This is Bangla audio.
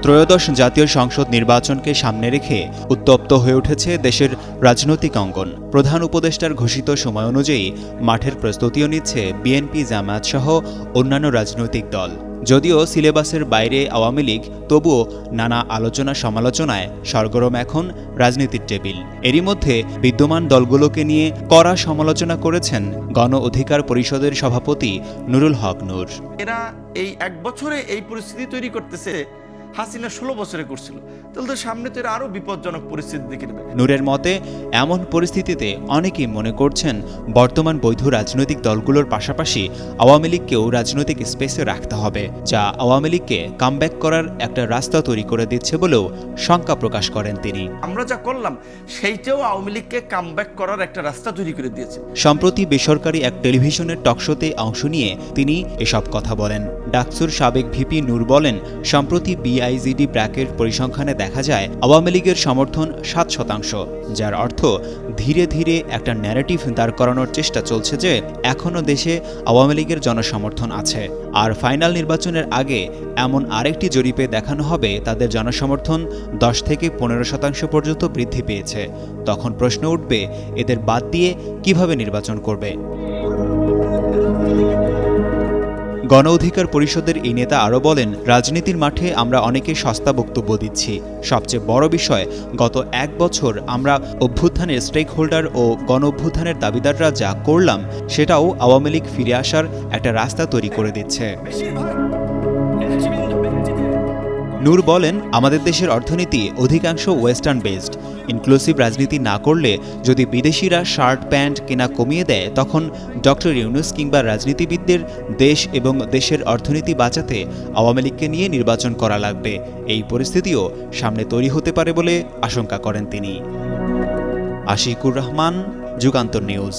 ত্রয়োদশ জাতীয় সংসদ নির্বাচনকে সামনে রেখে উত্তপ্ত হয়ে উঠেছে দেশের রাজনৈতিক অঙ্গন। প্রধান উপদেষ্টার ঘোষিত সময় অনুযায়ী মাঠের প্রস্তুতিও নিচ্ছে বিএনপি, জামায়াত সহ অন্যান্য রাজনৈতিক দল। যদিও সিলেবাসের বাইরে আওয়ামী লীগ, তবুও নানা আলোচনা সমালোচনায় সরগরম এখন রাজনীতির টেবিল। এরই মধ্যে বিদ্যমান দলগুলোকে নিয়ে কড়া সমালোচনা করেছেন গণ অধিকার পরিষদের সভাপতি নুরুল হক নূর। এরা এই এক বছরে এই পরিস্থিতি তৈরি করতেছে, হাসিনা 16 বছরে করছিল, তাহলে তো সামনে তো এরা আরো বিপজ্জনক পরিস্থিতি দেখে নেবে। নূরের মতে এমন পরিস্থিতিতে অনেকেই মনে করছেন বর্তমান বৈধ রাজনৈতিক দলগুলোর পাশাপাশি আওয়ামী লীগকেও রাজনৈতিক স্পেসে রাখতে হবে, যা আওয়ামী লীগকে কামব্যাক করার একটা রাস্তা তৈরি করে দিচ্ছে বলেও শঙ্কা প্রকাশ করেন তিনি। আমরা যা করলাম সেইটাও আওয়ামী লীগকে কামব্যাক করার একটা রাস্তা তৈরি করে দিয়েছে। সম্প্রতি বেসরকারি এক টেলিভিশনের টকশোতে অংশ নিয়ে তিনি এসব কথা বলেন। ডাকসুর সাবেক ভিপি নূর বলেন, সম্প্রতি বিআইজিডি ব্র্যাকের পরিসংখ্যানে দেখা যায় আওয়ামী লীগের সমর্থন 7%, যার অর্থ ধীরে ধীরে একটা ন্যারেটিভ দাঁড় করানোর চেষ্টা চলছে যে এখনও দেশে আওয়ামী লীগের জনসমর্থন আছে। আর ফাইনাল নির্বাচনের আগে এমন আরেকটি জরিপে দেখানো হবে তাদের জনসমর্থন 10 থেকে 15% পর্যন্ত বৃদ্ধি পেয়েছে। তখন প্রশ্ন উঠবে, এদের বাদ দিয়ে কিভাবে নির্বাচন করবে? গণ অধিকার পরিষদের এই নেতা আরও বলেন, রাজনীতির মাঠে আমরা অনেকে সস্তা বক্তব্য দিচ্ছি। সবচেয়ে বড় বিষয়, গত 1 বছর আমরা অভ্যুত্থানের স্টেক হোল্ডার ও গণ অভ্যুত্থানের দাবিদাররা যা করলাম সেটাও আওয়ামী লীগ ফিরে আসার একটা রাস্তা তৈরি করে দিচ্ছে। নূর বলেন, আমাদের দেশের অর্থনীতি অধিকাংশ ওয়েস্টার্ন বেসড। ইনক্লুসিভ রাজনীতি না করলে যদি বিদেশিরা শার্ট প্যান্ট কেনা কমিয়ে দেয়, তখন ডক্টর ইউনূস কিংবা রাজনীতিবিদদের দেশ এবং দেশের অর্থনীতি বাঁচাতে আওয়ামী লীগকে নিয়ে নির্বাচন করা লাগবে। এই পরিস্থিতিও সামনে তৈরি হতে পারে বলে আশঙ্কা করেন তিনি। আশিকুর রহমান, যুগান্তর নিউজ।